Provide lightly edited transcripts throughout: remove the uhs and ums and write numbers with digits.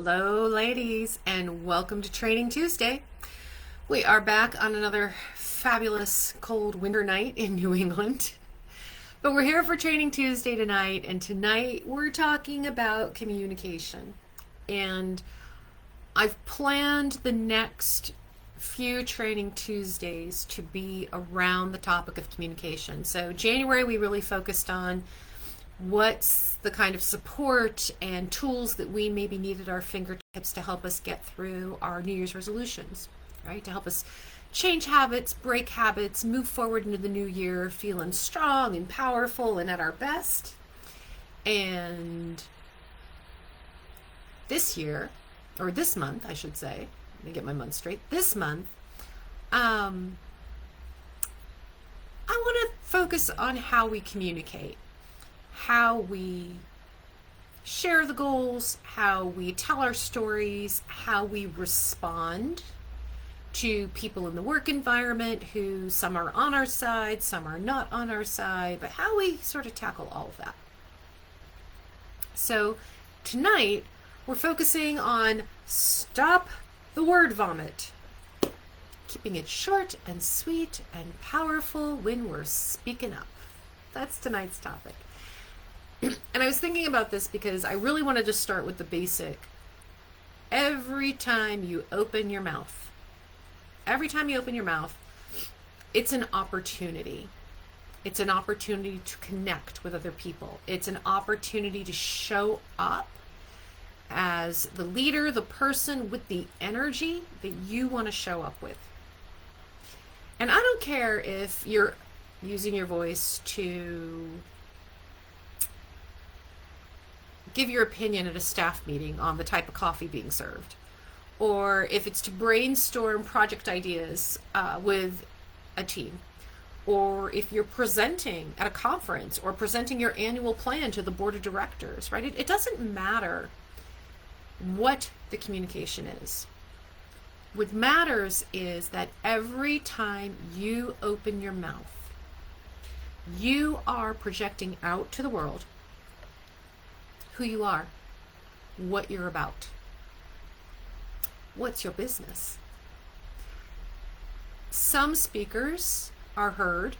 Hello, ladies, and welcome to Training Tuesday. We are back on another fabulous cold winter night in New England. But we're here for Training Tuesday tonight, and tonight we're talking about communication. And I've planned the next few Training Tuesdays to be around the topic of communication. So January we really focused on what's the kind of support and tools that we maybe need at our fingertips to help us get through our New Year's resolutions, right? To help us change habits, break habits, move forward into the new year feeling strong and powerful and at our best. And this year, or this month, I should say, let me get my month straight. This month, I want to focus on how we communicate, how we share the goals, how we tell our stories, how we respond to people in the work environment who some are on our side, some are not on our side, but how we sort of tackle all of that. So tonight we're focusing on stop the word vomit, keeping it short and sweet and powerful when we're speaking up. That's tonight's topic. And I was thinking about this because I really wanted to start with the basic. Every time you open your mouth, it's an opportunity. It's an opportunity to connect with other people. It's an opportunity to show up as the leader, the person with the energy that you want to show up with. And I don't care if you're using your voice to give your opinion at a staff meeting on the type of coffee being served, or if it's to brainstorm project ideas with a team, or if you're presenting at a conference or presenting your annual plan to the board of directors, right? It doesn't matter what the communication is. What matters is that every time you open your mouth, you are projecting out to the world who you are, what you're about, what's your business. Some speakers are heard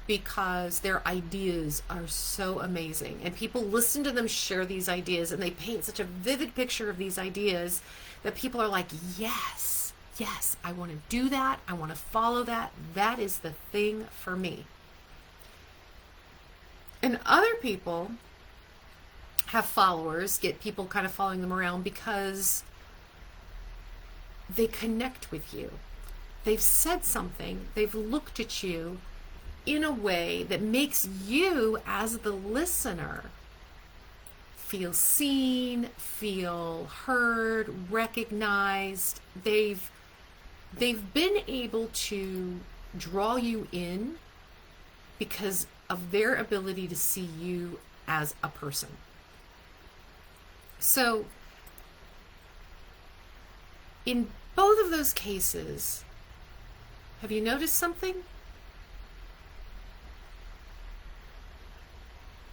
because their ideas are so amazing, and people listen to them share these ideas, and they paint such a vivid picture of these ideas that people are like, yes, I want to do that, I want to follow that, that is the thing for me. And other people have followers, get people kind of following them around because they connect with you. They've said something, they've looked at you in a way that makes you, as the listener, feel seen, feel heard, recognized. They've been able to draw you in because of their ability to see you as a person. So, in both of those cases, have you noticed something?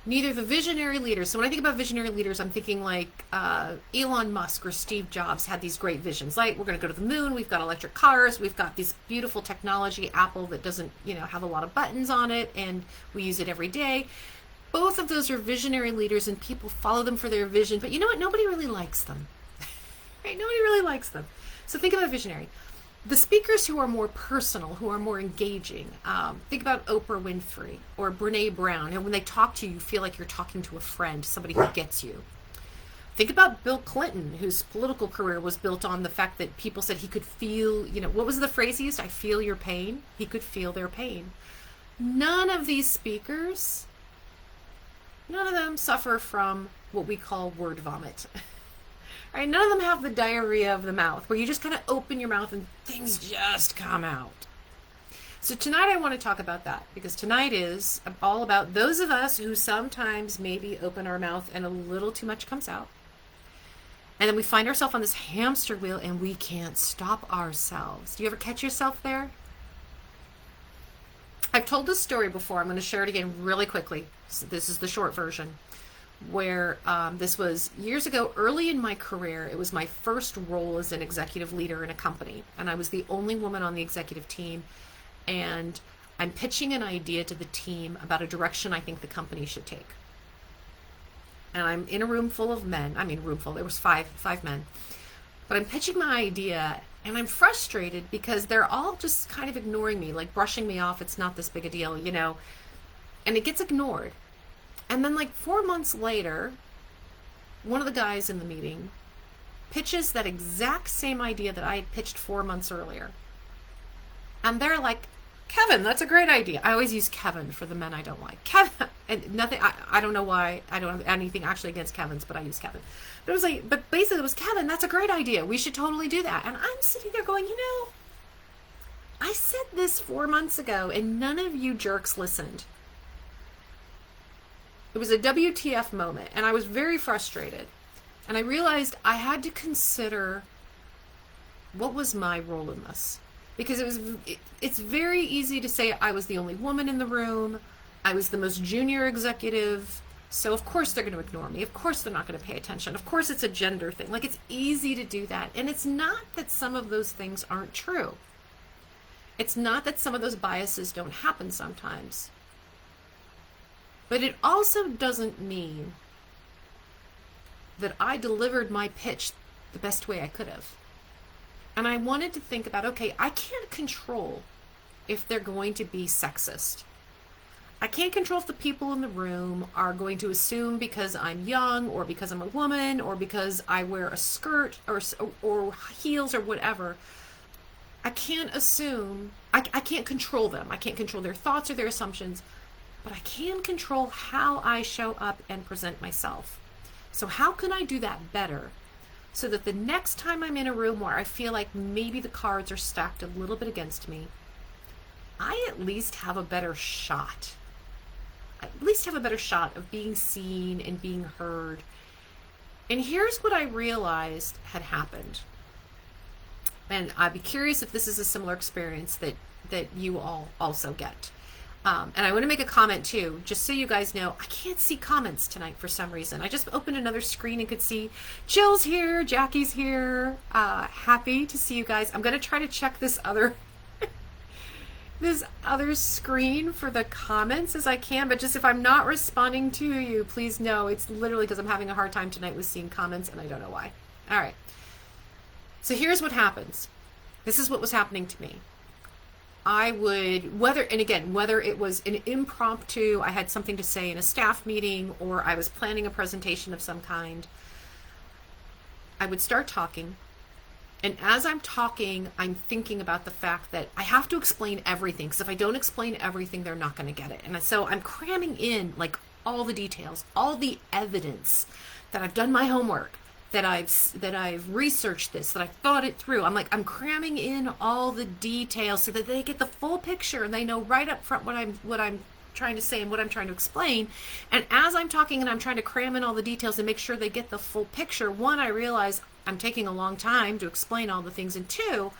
Neither the visionary leaders, so when I think about visionary leaders, I'm thinking like Elon Musk or Steve Jobs had these great visions. Like, we're going to go to the moon, we've got electric cars, we've got this beautiful technology, Apple, that doesn't, have a lot of buttons on it, and we use it every day. Both of those are visionary leaders, and people follow them for their vision. But you know what? Nobody really likes them. Right? Nobody really likes them. So think about visionary. The speakers who are more personal, who are more engaging, think about Oprah Winfrey or Brene Brown. And when they talk to you, you feel like you're talking to a friend, somebody who gets you. Think about Bill Clinton, whose political career was built on the fact that people said he could feel, what was the phrase he used? I feel your pain. He could feel their pain. None of these speakers, none of them suffer from what we call word vomit. Right? None of them have the diarrhea of the mouth, where you just kind of open your mouth and things just come out. So tonight I want to talk about that, because tonight is all about those of us who sometimes maybe open our mouth and a little too much comes out. And then we find ourselves on this hamster wheel and we can't stop ourselves. Do you ever catch yourself there? I've told this story before. I'm going to share it again really quickly. So this is the short version. where this was years ago, early in my career. It was my first role as an executive leader in a company, and I was the only woman on the executive team. And I'm pitching an idea to the team about a direction I think the company should take. And I'm in a room full of men. I mean, room full. There was five men. But I'm pitching my idea, and I'm frustrated because they're all just kind of ignoring me, like brushing me off. It's not this big a deal, you know. And it gets ignored. And then, like 4 months later, one of the guys in the meeting pitches that exact same idea that I had pitched 4 months earlier. And they're like, Kevin, that's a great idea. I always use Kevin for the men I don't like. Kevin, and nothing, I don't know why. I don't have anything actually against Kevin's, but I use Kevin. But it was like, but basically it was, Kevin, that's a great idea. We should totally do that. And I'm sitting there going, you know, I said this 4 months ago and none of you jerks listened. It was a WTF moment, and I was very frustrated. And I realized I had to consider what was my role in this. Because it's very easy to say I was the only woman in the room. I was the most junior executive. So of course they're going to ignore me. Of course they're not going to pay attention. Of course it's a gender thing. Like, it's easy to do that. And it's not that some of those things aren't true. It's not that some of those biases don't happen sometimes. But it also doesn't mean that I delivered my pitch the best way I could have. And I wanted to think about, okay, I can't control if they're going to be sexist. I can't control if the people in the room are going to assume because I'm young, or because I'm a woman, or because I wear a skirt or heels or whatever. I can't assume, I can't control them. I can't control their thoughts or their assumptions, but I can control how I show up and present myself. So how can I do that better? So that the next time I'm in a room where I feel like maybe the cards are stacked a little bit against me, I at least have a better shot. I at least have a better shot of being seen and being heard. And here's what I realized had happened. And I'd be curious if this is a similar experience that you all also get. And I want to make a comment too, just so you guys know, I can't see comments tonight for some reason. I just opened another screen and could see Jill's here, Jackie's here. Happy to see you guys. I'm going to try to check this other screen for the comments as I can, but just if I'm not responding to you, please know it's literally because I'm having a hard time tonight with seeing comments and I don't know why. All right. So here's what happens. This is what was happening to me. I would, whether it was an impromptu, I had something to say in a staff meeting, or I was planning a presentation of some kind, I would start talking. And as I'm talking, I'm thinking about the fact that I have to explain everything, because if I don't explain everything, they're not going to get it. And so I'm cramming in like all the details, all the evidence that I've done my homework, that I've researched this, that I've thought it through. I'm cramming in all the details so that they get the full picture and they know right up front what I'm trying to say and what I'm trying to explain. And as I'm talking and I'm trying to cram in all the details and make sure they get the full picture, one, I realize I'm taking a long time to explain all the things, and two,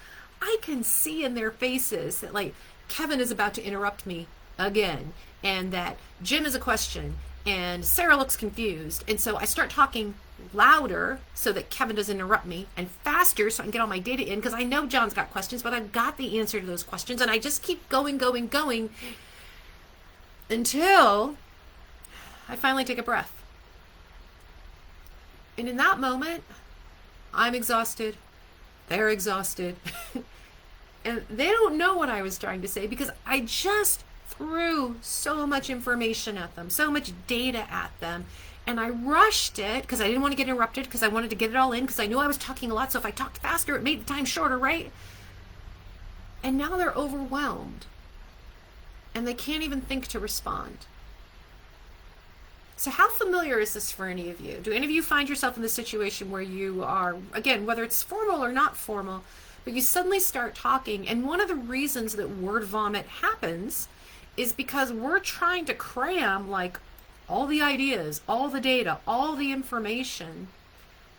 I can see in their faces that, like, Kevin is about to interrupt me again, and that Jim has a question, and Sarah looks confused. And so I start talking louder so that Kevin doesn't interrupt me, and faster so I can get all my data in, because I know John's got questions, but I've got the answer to those questions. And I just keep going until I finally take a breath. And in that moment, I'm exhausted, they're exhausted, and they don't know what I was trying to say because I just threw so much information at them, so much data at them. And I rushed it because I didn't want to get interrupted, because I wanted to get it all in, because I knew I was talking a lot. So if I talked faster, it made the time shorter, right? And now they're overwhelmed. And they can't even think to respond. So how familiar is this for any of you? Do any of you find yourself in the situation where you are, again, whether it's formal or not formal, but you suddenly start talking, and one of the reasons that word vomit happens is because we're trying to cram, like, all the ideas, all the data, all the information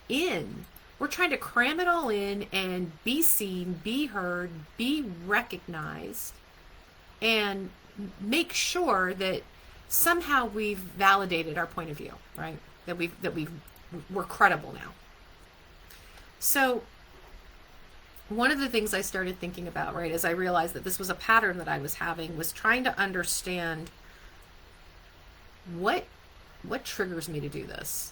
in. We're trying to cram it all in and be seen, be heard, be recognized, and make sure that somehow we've validated our point of view, right? we're credible now. So one of the things I started thinking about, right, as I realized that this was a pattern that I was having, was trying to understand what triggers me to do this.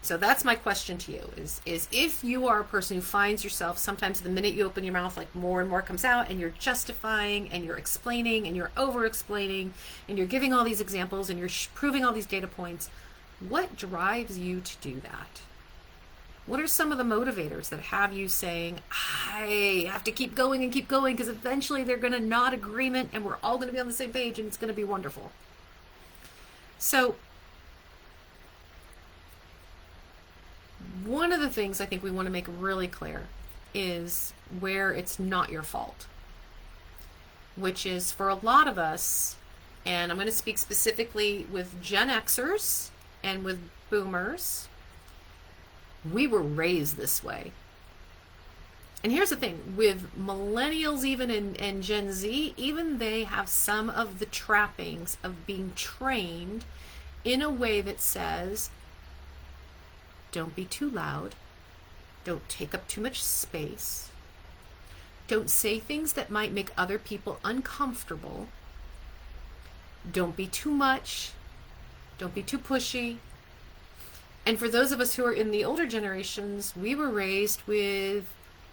So that's my question to you is if you are a person who finds yourself sometimes the minute you open your mouth, like more and more comes out and you're justifying and you're explaining and you're over explaining and you're giving all these examples and you're proving all these data points, what drives you to do that? What are some of the motivators that have you saying, I have to keep going and keep going because eventually they're going to nod agreement and we're all going to be on the same page and it's going to be wonderful? So one of the things I think we want to make really clear is where it's not your fault, which is for a lot of us, and I'm going to speak specifically with Gen Xers and with boomers, we were raised this way. And here's the thing, with millennials even and Gen Z, even they have some of the trappings of being trained in a way that says, don't be too loud, don't take up too much space, don't say things that might make other people uncomfortable, don't be too much, don't be too pushy. And for those of us who are in the older generations, we were raised with,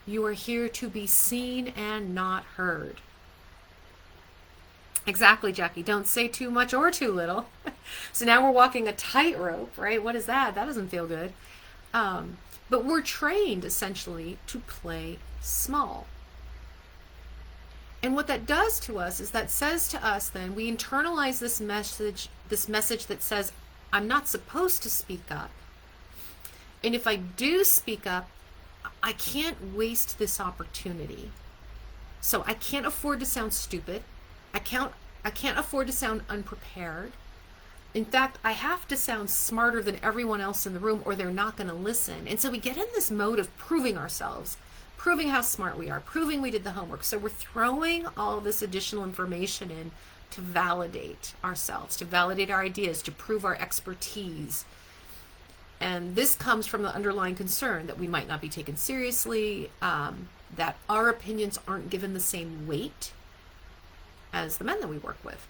you are here to be seen and not heard. Exactly, Jackie. Don't say too much or too little. So now we're walking a tightrope, right? What is that? That doesn't feel good. But we're trained essentially to play small. And what that does to us is that says to us then, we internalize this message that says, I'm not supposed to speak up. And if I do speak up, I can't waste this opportunity. So I can't afford to sound stupid. I can't afford to sound unprepared. In fact, I have to sound smarter than everyone else in the room or they're not going to listen. And so we get in this mode of proving ourselves, proving how smart we are, proving we did the homework. So we're throwing all this additional information in to validate ourselves, to validate our ideas, to prove our expertise. And this comes from the underlying concern that we might not be taken seriously, that our opinions aren't given the same weight as the men that we work with,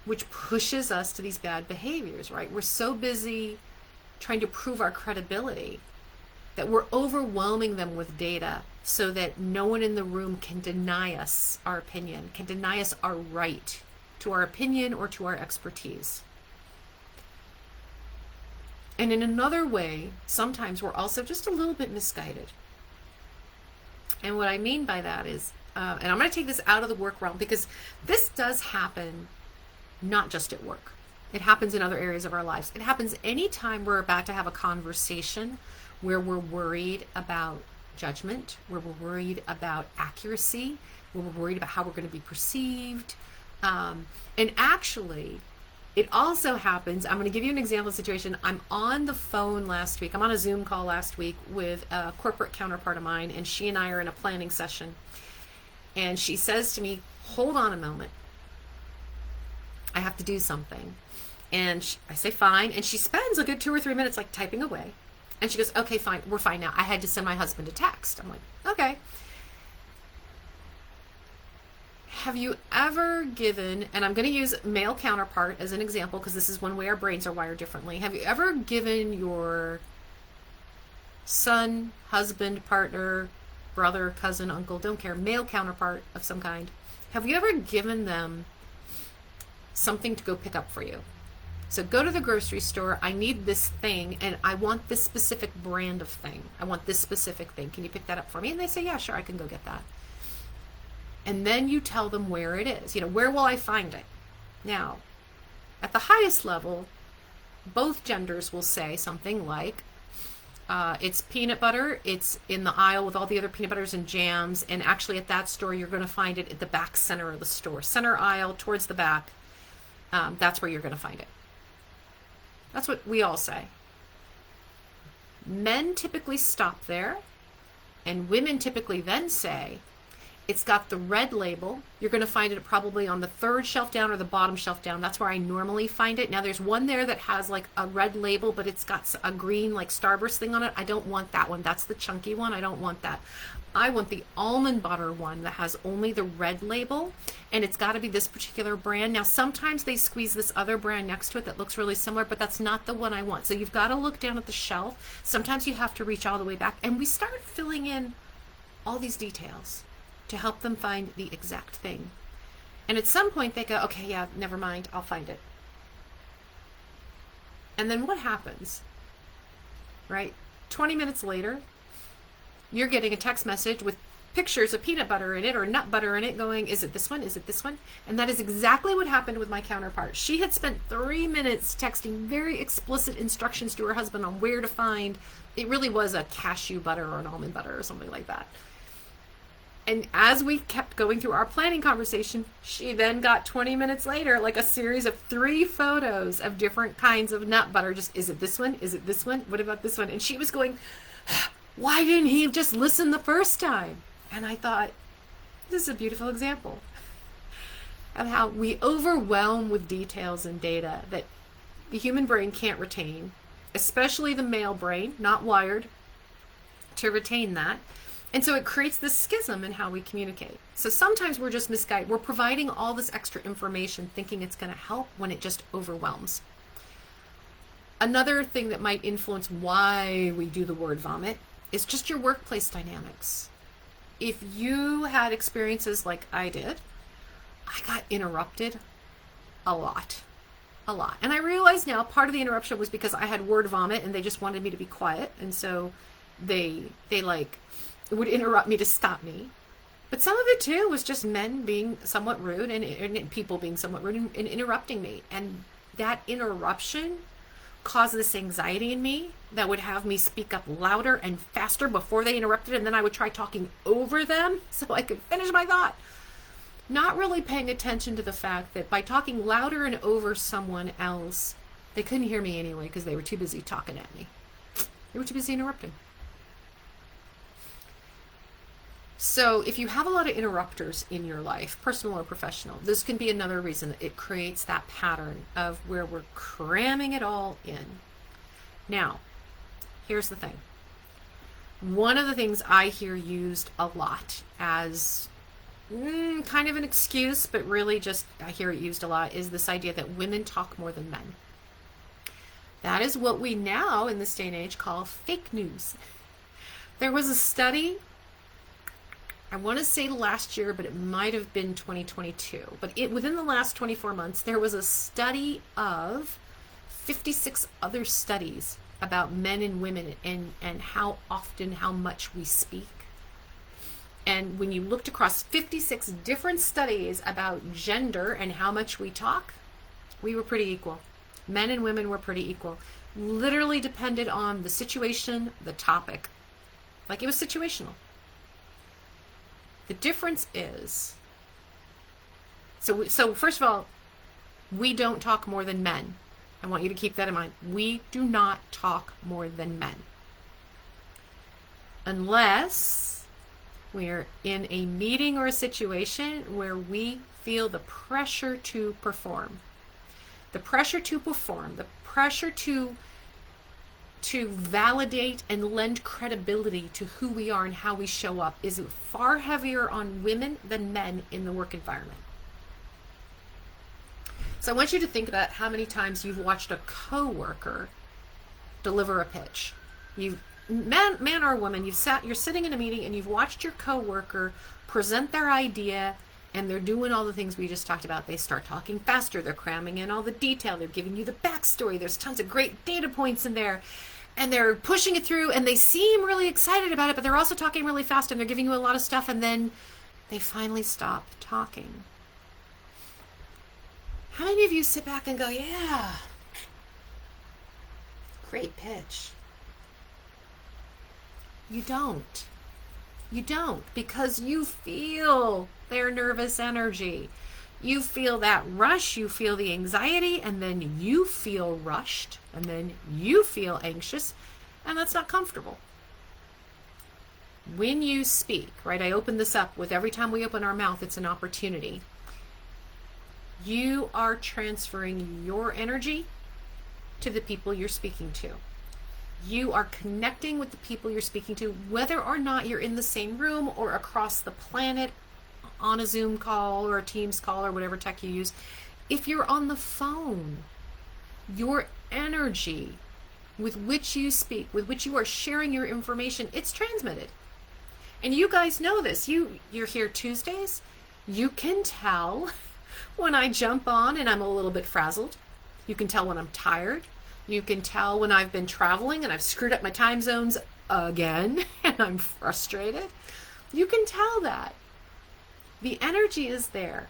which pushes us to these bad behaviors, right? We're so busy trying to prove our credibility that we're overwhelming them with data so that no one in the room can deny us our opinion, can deny us our right to our opinion or to our expertise. And in another way, sometimes we're also just a little bit misguided. And what I mean by that is, and I'm going to take this out of the work realm because this does happen not just at work. It happens in other areas of our lives. It happens anytime we're about to have a conversation where we're worried about judgment, where we're worried about accuracy, where we're worried about how we're going to be perceived. And actually, it also happens, I'm going to give you an example of a situation. I'm on the phone last week. I'm on a Zoom call last week with a corporate counterpart of mine, and she and I are in a planning session. And she says to me, hold on a moment. I have to do something. And I say, fine. And she spends a good 2 or 3 minutes like typing away. And she goes, okay, fine. We're fine now. I had to send my husband a text. I'm like, okay. Have you ever given, and I'm going to use male counterpart as an example because this is one way our brains are wired differently. Have you ever given your son, husband, partner, brother, cousin, uncle, don't care, male counterpart of some kind, have you ever given them something to go pick up for you? So go to the grocery store, I need this thing, and I want this specific brand of thing. I want this specific thing. Can you pick that up for me? And they say, yeah, sure, I can go get that. And then you tell them where it is. You know, where will I find it? Now, at the highest level, both genders will say something like, it's peanut butter, it's in the aisle with all the other peanut butters and jams, and actually at that store you're going to find it at the back center of the store. Center aisle, towards the back, that's where you're going to find it. That's what we all say. Men typically stop there, and women typically then say, It's got the red label. You're going to find it probably on the third shelf down or the bottom shelf down. That's where I normally find it. Now there's one there that has like a red label, but it's got a green like Starburst thing on it. I don't want that one. That's the chunky one. I don't want that. I want the almond butter one that has only the red label, and it's got to be this particular brand. Now sometimes they squeeze this other brand next to it that looks really similar, but that's not the one I want. So you've got to look down at the shelf. Sometimes you have to reach all the way back, and we start filling in all these details to help them find the exact thing. And at some point they go, okay, yeah, never mind, I'll find it. And then what happens? Right? 20 minutes later, you're getting a text message with pictures of peanut butter in it or nut butter in it going, is it this one? Is it this one? And that is exactly what happened with my counterpart. She had spent 3 minutes texting very explicit instructions to her husband on where to find, it really was a cashew butter or an almond butter or something like that. And as we kept going through our planning conversation, she then got 20 minutes later, like a series of 3 photos of different kinds of nut butter. Just, is it this one? Is it this one? What about this one? And she was going, why didn't he just listen the first time? And I thought, this is a beautiful example of how we overwhelm with details and data that the human brain can't retain, especially the male brain, not wired to retain that. And so it creates this schism in how we communicate. So sometimes we're just misguided. We're providing all this extra information thinking it's going to help when it just overwhelms. Another thing that might influence why we do the word vomit is just your workplace dynamics. If you had experiences like I did, I got interrupted a lot. And I realize now part of the interruption was because I had word vomit and they just wanted me to be quiet. And so they like would interrupt me to stop me. But some of it too was just men being somewhat rude and people being somewhat rude and interrupting me. And that interruption caused this anxiety in me that would have me speak up louder and faster before they interrupted, and then I would try talking over them so I could finish my thought. Not really paying attention to the fact that by talking louder and over someone else, they couldn't hear me anyway because they were too busy talking at me. They were too busy interrupting. So if you have a lot of interrupters in your life, personal or professional, this can be another reason that it creates that pattern of where we're cramming it all in. Now, here's the thing. One of the things I hear used a lot as kind of an excuse, but really just I hear it used a lot, is this idea that women talk more than men. That is what we now in this day and age call fake news. There was a study, I want to say last year, but it might have been 2022. But within the last 24 months, there was a study of 56 other studies about men and women and how often, how much we speak. And when you looked across 56 different studies about gender and how much we talk, we were pretty equal. Men and women were pretty equal. Literally depended on the situation, the topic. Like it was situational. The difference is, so first of all, we don't talk more than men. I want you to keep that in mind. We do not talk more than men. Unless we're in a meeting or a situation where we feel the pressure to perform. The pressure to perform, the pressure to validate and lend credibility to who we are and how we show up is far heavier on women than men in the work environment. So I want you to think about how many times you've watched a coworker deliver a pitch. Man or woman, you're sitting in a meeting and you've watched your coworker present their idea, and they're doing all the things we just talked about. They start talking faster, they're cramming in all the detail, they're giving you the backstory, there's tons of great data points in there, and they're pushing it through, and they seem really excited about it, but they're also talking really fast, and they're giving you a lot of stuff, and then they finally stop talking. How many of you sit back and go, yeah, great pitch? You don't. You don't, because you feel their nervous energy. You feel that rush, you feel the anxiety, and then you feel rushed, and then you feel anxious, and that's not comfortable. When you speak, right, I open this up with every time we open our mouth, it's an opportunity. You are transferring your energy to the people you're speaking to. You are connecting with the people you're speaking to, whether or not you're in the same room or across the planet on a Zoom call or a Teams call or whatever tech you use. If you're on the phone, your energy with which you speak, with which you are sharing your information, it's transmitted. And you guys know this. You're here Tuesdays. You can tell when I jump on and I'm a little bit frazzled. You can tell when I'm tired. You can tell when I've been traveling and I've screwed up my time zones again and I'm frustrated. You can tell that. The energy is there.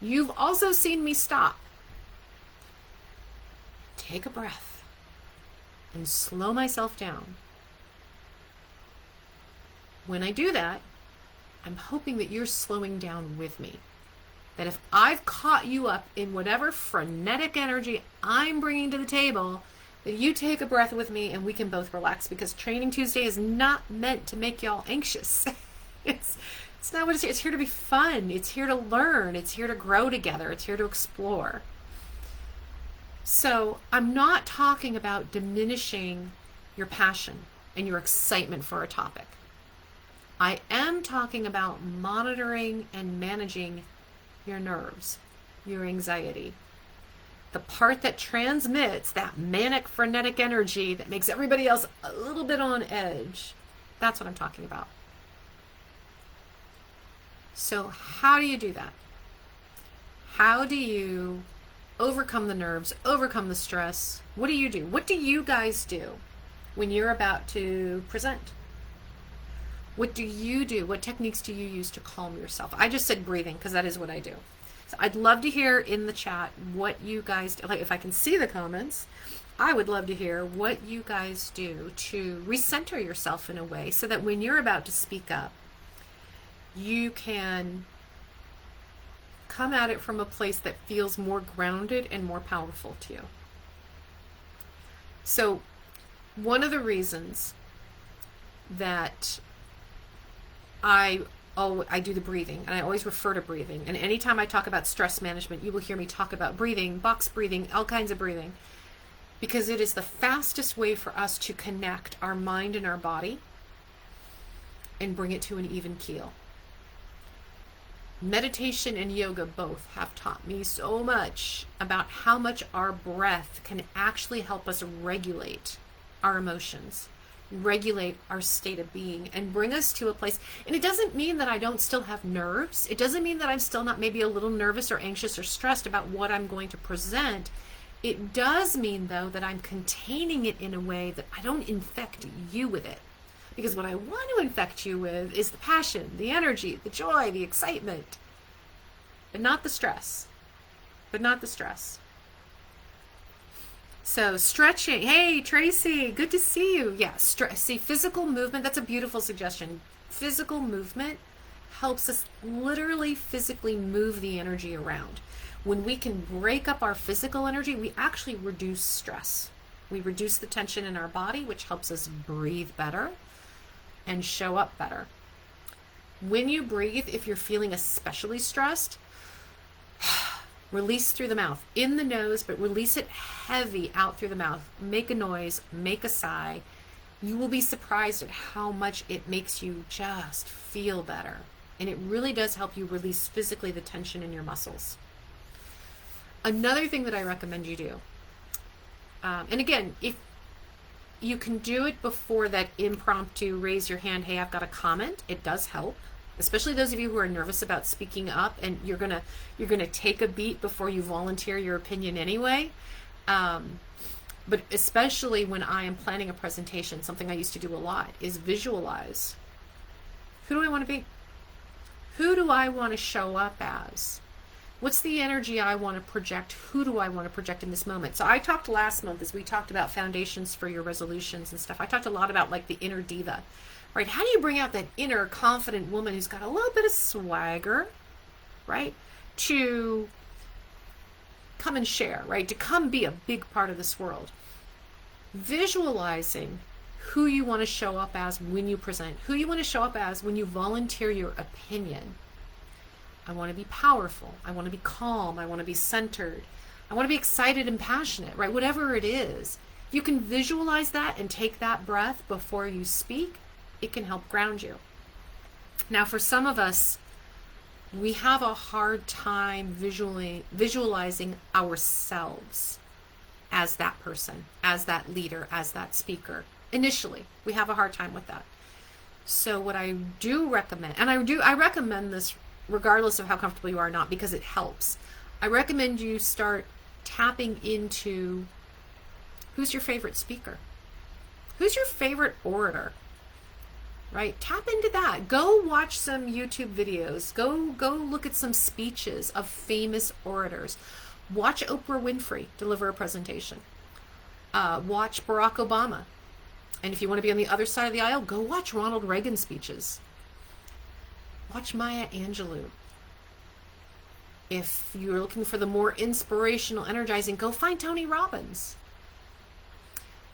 You've also seen me stop. Take a breath and slow myself down. When I do that, I'm hoping that you're slowing down with me. That if I've caught you up in whatever frenetic energy I'm bringing to the table, that you take a breath with me and we can both relax, because Training Tuesday is not meant to make y'all anxious. It's not what it's here. It's here to be fun. It's here to learn. It's here to grow together. It's here to explore. So I'm not talking about diminishing your passion and your excitement for a topic. I am talking about monitoring and managing your nerves, your anxiety, the part that transmits that manic, frenetic energy that makes everybody else a little bit on edge. That's what I'm talking about. So how do you do that? How do you overcome the nerves, overcome the stress? What do you do? What do you guys do when you're about to present? What do you do? What techniques do you use to calm yourself? I just said breathing because that is what I do. So I'd love to hear in the chat what you guys do. Like, if I can see the comments, I would love to hear what you guys do to recenter yourself in a way so that when you're about to speak up, you can come at it from a place that feels more grounded and more powerful to you. So one of the reasons that I do the breathing, and I always refer to breathing, and anytime I talk about stress management, you will hear me talk about breathing, box breathing, all kinds of breathing, because it is the fastest way for us to connect our mind and our body and bring it to an even keel. Meditation and yoga both have taught me so much about how much our breath can actually help us regulate our emotions, regulate our state of being, and bring us to a place. And it doesn't mean that I don't still have nerves. It doesn't mean that I'm still not maybe a little nervous or anxious or stressed about what I'm going to present. It does mean, though, that I'm containing it in a way that I don't infect you with it. Because what I want to infect you with is the passion, the energy, the joy, the excitement, but not the stress. So stretching. Hey, Tracy, good to see you. Yeah, see, physical movement, that's a beautiful suggestion. Physical movement helps us literally physically move the energy around. When we can break up our physical energy, we actually reduce stress. We reduce the tension in our body, which helps us breathe better and show up better. When you breathe, if you're feeling especially stressed, release through the mouth, in the nose, but release it heavy out through the mouth. Make a noise, make a sigh. You will be surprised at how much it makes you just feel better. And it really does help you release physically the tension in your muscles. Another thing that I recommend you do, and again, if you can do it before that impromptu raise your hand, hey, I've got a comment, it does help. Especially those of you who are nervous about speaking up, and you're gonna take a beat before you volunteer your opinion anyway. But especially when I am planning a presentation, something I used to do a lot is visualize. Who do I want to be? Who do I want to show up as? What's the energy I want to project? Who do I want to project in this moment? So I talked last month, as we talked about foundations for your resolutions and stuff, I talked a lot about like the inner diva. Right? How do you bring out that inner confident woman who's got a little bit of swagger, right? To come and share, right? To come be a big part of this world. Visualizing who you want to show up as when you present, who you want to show up as when you volunteer your opinion. I want to be powerful. I want to be calm. I want to be centered. I want to be excited and passionate, right? Whatever it is. If you can visualize that and take that breath before you speak, it can help ground you. Now, for some of us, we have a hard time visualizing ourselves as that person, as that leader, as that speaker. Initially, we have a hard time with that. So what I do recommend, and I recommend this regardless of how comfortable you are or not, because it helps. I recommend you start tapping into who's your favorite speaker? Who's your favorite orator? Right? Tap into that. Go watch some YouTube videos. Go look at some speeches of famous orators. Watch Oprah Winfrey deliver a presentation. Watch Barack Obama. And if you want to be on the other side of the aisle, go watch Ronald Reagan speeches. Watch Maya Angelou. If you're looking for the more inspirational, energizing, go find Tony Robbins.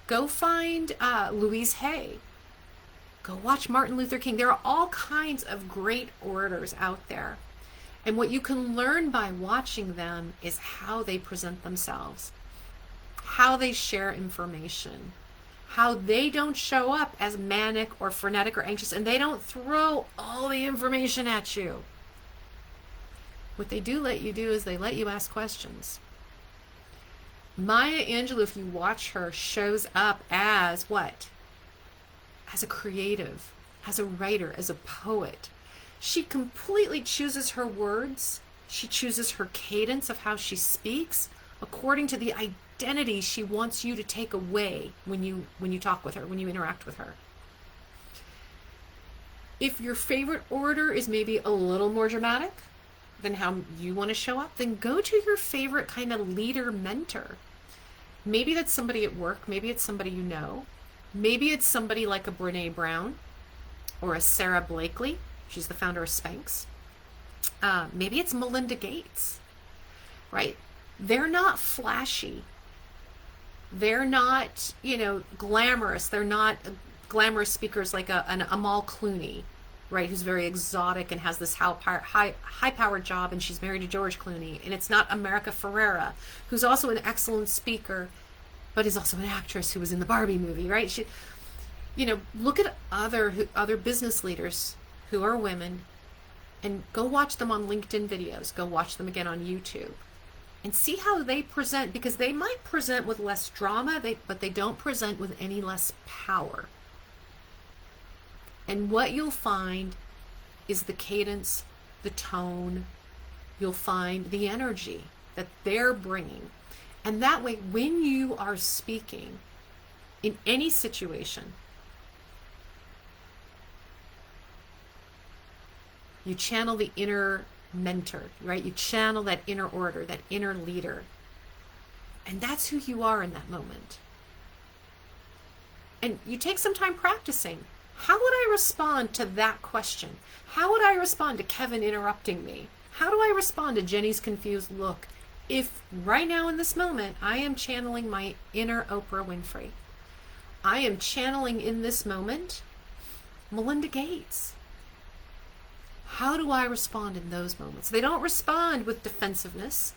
Go find Louise Hay. Go watch Martin Luther King. There are all kinds of great orators out there. And what you can learn by watching them is how they present themselves, how they share information, how they don't show up as manic or frenetic or anxious, and they don't throw all the information at you. What they do let you do is they let you ask questions. Maya Angelou, if you watch her, shows up as what? As a creative, as a writer, as a poet. She completely chooses her words. She chooses her cadence of how she speaks according to the identity she wants you to take away when you talk with her, when you interact with her. If your favorite orator is maybe a little more dramatic than how you want to show up, then go to your favorite kind of leader mentor. Maybe that's somebody at work. Maybe it's somebody you know. Maybe it's somebody like a Brene Brown or a Sarah Blakely. She's the founder of Spanx. Maybe it's Melinda Gates, right? They're not flashy. They're not, glamorous. They're not glamorous speakers like an Amal Clooney, right? Who's very exotic and has this high-powered job, and she's married to George Clooney. And it's not America Ferrera, who's also an excellent speaker, but is also an actress who was in the Barbie movie, right? She, look at other business leaders who are women, and go watch them on LinkedIn videos. Go watch them again on YouTube, and see how they present, because they might present with less drama, but they don't present with any less power. And what you'll find is the cadence, the tone. You'll find the energy that they're bringing. And that way, when you are speaking in any situation, you channel the inner mentor, right? You channel that inner orator, that inner leader. And that's who you are in that moment. And you take some time practicing. How would I respond to that question? How would I respond to Kevin interrupting me? How do I respond to Jenny's confused look? If right now in this moment, I am channeling my inner Oprah Winfrey. I am channeling in this moment Melinda Gates. How do I respond in those moments? They don't respond with defensiveness,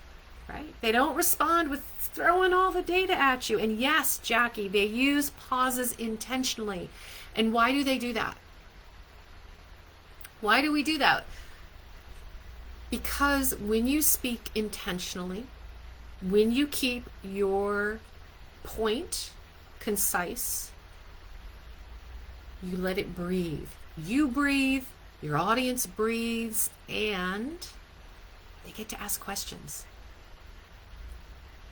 right? They don't respond with throwing all the data at you. And yes, Jackie, they use pauses intentionally. And why do they do that? Why do we do that? Because when you speak intentionally, when you keep your point concise, you let it breathe. You breathe, your audience breathes, and they get to ask questions.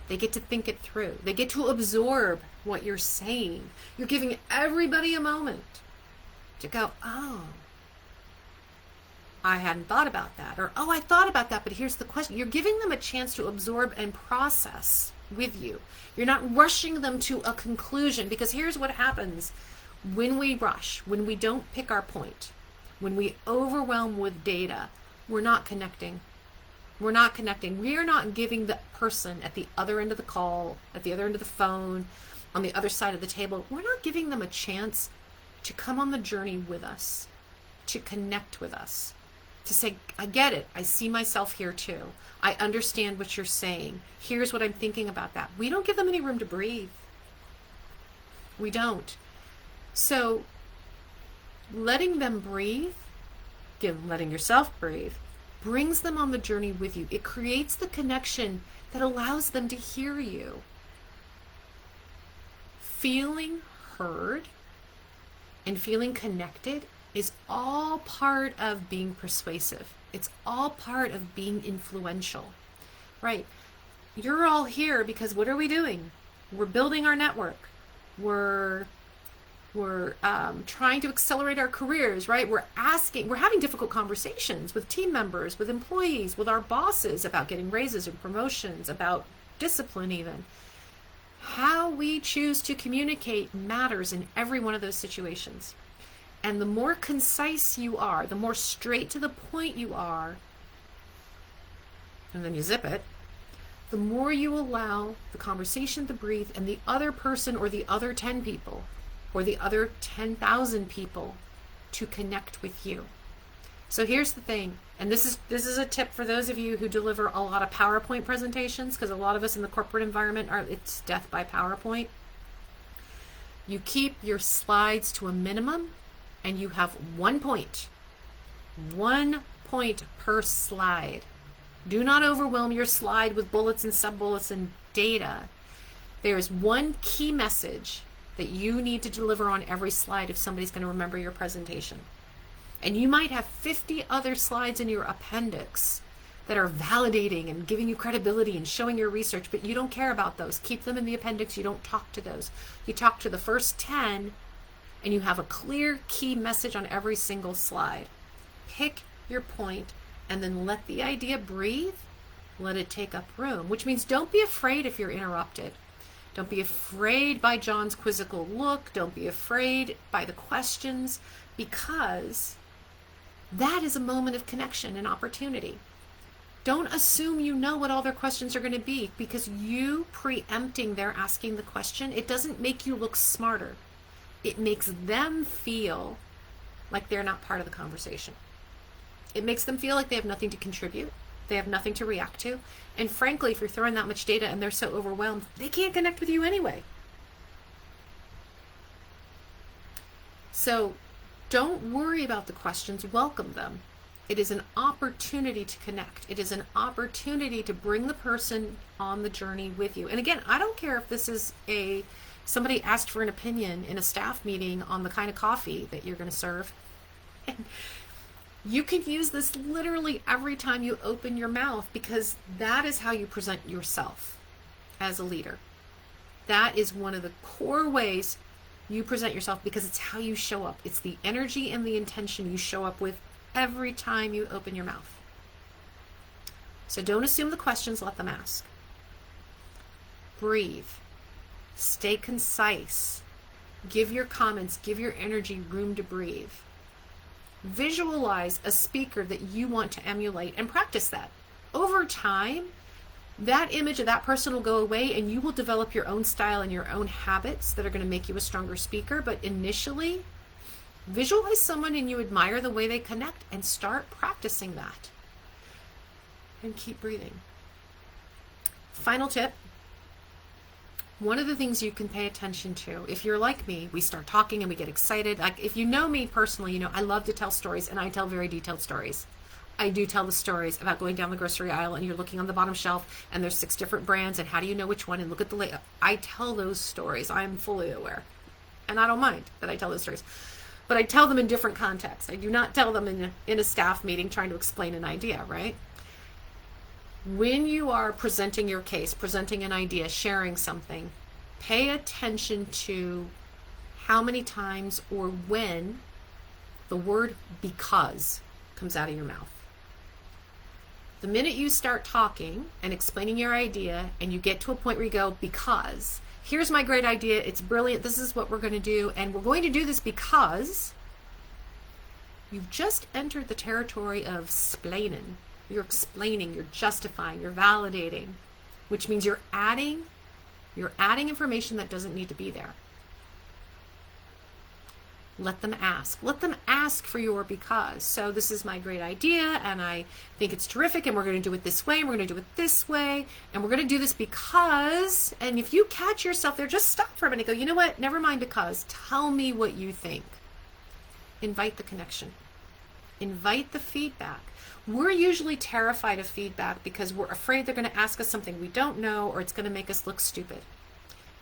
They get to think it through. They get to absorb what you're saying. You're giving everybody a moment to go, oh, I hadn't thought about that. Or, oh, I thought about that, but here's the question. You're giving them a chance to absorb and process with you. You're not rushing them to a conclusion, because here's what happens when we rush, when we don't pick our point, when we overwhelm with data, we're not connecting. We're not connecting. We are not giving the person at the other end of the call, at the other end of the phone, on the other side of the table, we're not giving them a chance to come on the journey with us, to connect with us, to say, I get it. I see myself here too. I understand what you're saying. Here's what I'm thinking about that. We don't give them any room to breathe. We don't. So letting them breathe, letting yourself breathe, brings them on the journey with you. It creates the connection that allows them to hear you. Feeling heard and feeling connected is all part of being persuasive. It's all part of being influential, right? You're all here because what are we doing? We're building our network. We're trying to accelerate our careers, right? We're having difficult conversations with team members, with employees, with our bosses about getting raises and promotions, about discipline even. How we choose to communicate matters in every one of those situations. And the more concise you are, the more straight to the point you are, and then you zip it, the more you allow the conversation to breathe and the other person or the other 10 people or the other 10,000 people to connect with you. So here's the thing, and this is a tip for those of you who deliver a lot of PowerPoint presentations, because a lot of us in the corporate environment it's death by PowerPoint. You keep your slides to a minimum and you have 1 point. 1 point per slide. Do not overwhelm your slide with bullets and sub-bullets and data. There is one key message that you need to deliver on every slide if somebody's going to remember your presentation. And you might have 50 other slides in your appendix that are validating and giving you credibility and showing your research, but you don't care about those. Keep them in the appendix. You don't talk to those. You talk to the first 10, and you have a clear key message on every single slide. Pick your point and then let the idea breathe. Let it take up room, which means don't be afraid if you're interrupted. Don't be afraid by John's quizzical look. Don't be afraid by the questions, because that is a moment of connection and opportunity. Don't assume you know what all their questions are going to be, because you preempting their asking the question, it doesn't make you look smarter. It makes them feel like they're not part of the conversation. It makes them feel like they have nothing to contribute. They have nothing to react to. And frankly, if you're throwing that much data and they're so overwhelmed, they can't connect with you anyway. So don't worry about the questions. Welcome them. It is an opportunity to connect. It is an opportunity to bring the person on the journey with you. And again, I don't care if this is somebody asked for an opinion in a staff meeting on the kind of coffee that you're going to serve. And you can use this literally every time you open your mouth, because that is how you present yourself as a leader. That is one of the core ways you present yourself, because it's how you show up. It's the energy and the intention you show up with every time you open your mouth. So don't assume the questions, let them ask. Breathe. Stay concise. Give your comments, give your energy room to breathe. Visualize a speaker that you want to emulate and practice that. Over time, that image of that person will go away and you will develop your own style and your own habits that are going to make you a stronger speaker. But initially, visualize someone and you admire the way they connect and start practicing that. And keep breathing. Final tip. One of the things you can pay attention to, if you're like me, we start talking and we get excited. Like, if you know me personally, you know I love to tell stories, and I tell very detailed stories. I do tell the stories about going down the grocery aisle and you're looking on the bottom shelf and there's 6 different brands and how do you know which one, and look at the layout. I tell those stories. I'm fully aware. And I don't mind that I tell those stories. But I tell them in different contexts. I do not tell them in a staff meeting trying to explain an idea, right? When you are presenting your case, presenting an idea, sharing something, pay attention to how many times or when the word because comes out of your mouth. The minute you start talking and explaining your idea and you get to a point where you go, because, here's my great idea, it's brilliant, this is what we're going to do, and we're going to do this because, you've just entered the territory of splainin'. You're explaining, you're justifying, you're validating, which means you're adding You're adding information that doesn't need to be there. Let them ask. Let them ask for your because. So this is my great idea, and I think it's terrific, and we're going to do it this way, and we're going to do it this way, and we're going to do this because, and if you catch yourself there, just stop for a minute and go, you know what, never mind because, tell me what you think. Invite the connection. Invite the feedback. We're usually terrified of feedback because we're afraid they're going to ask us something we don't know, or it's going to make us look stupid,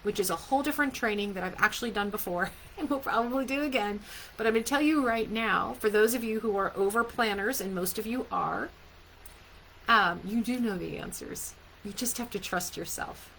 which is a whole different training that I've actually done before and will probably do again. But I'm going to tell you right now, for those of you who are over planners, and most of you are, you do know the answers. You just have to trust yourself.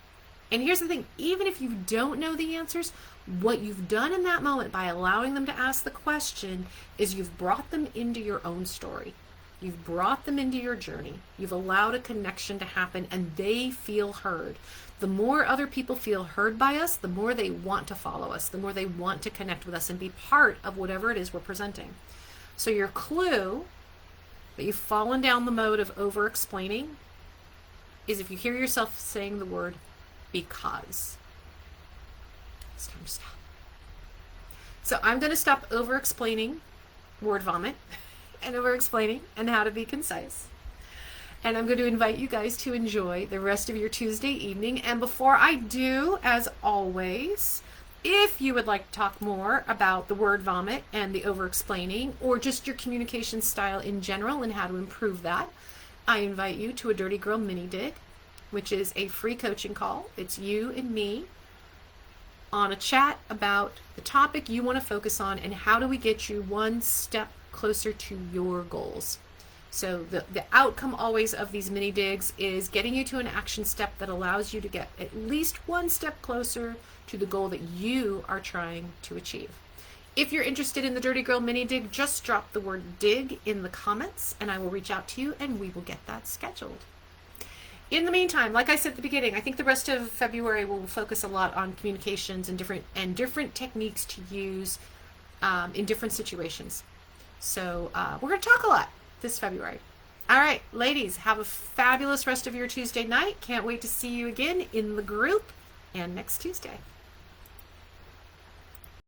And here's the thing, even if you don't know the answers, what you've done in that moment by allowing them to ask the question is you've brought them into your own story. You've brought them into your journey. You've allowed a connection to happen, and they feel heard. The more other people feel heard by us, the more they want to follow us, the more they want to connect with us and be part of whatever it is we're presenting. So your clue that you've fallen down the mode of over-explaining is if you hear yourself saying the word because. It's time to stop. So I'm going to stop over-explaining word vomit and over-explaining and how to be concise. And I'm going to invite you guys to enjoy the rest of your Tuesday evening. And before I do, as always, if you would like to talk more about the word vomit and the over-explaining, or just your communication style in general and how to improve that, I invite you to a Dirty Girl Mini Dig, which is a free coaching call. It's you and me on a chat about the topic you want to focus on and how do we get you one step closer to your goals. So the outcome always of these mini digs is getting you to an action step that allows you to get at least one step closer to the goal that you are trying to achieve. If you're interested in the Dirty Girl Mini Dig, just drop the word dig in the comments and I will reach out to you and we will get that scheduled. In the meantime, like I said at the beginning, I think the rest of February will focus a lot on communications and different techniques to use in different situations. So we're going to talk a lot this February. All right, ladies, have a fabulous rest of your Tuesday night. Can't wait to see you again in the group and next Tuesday.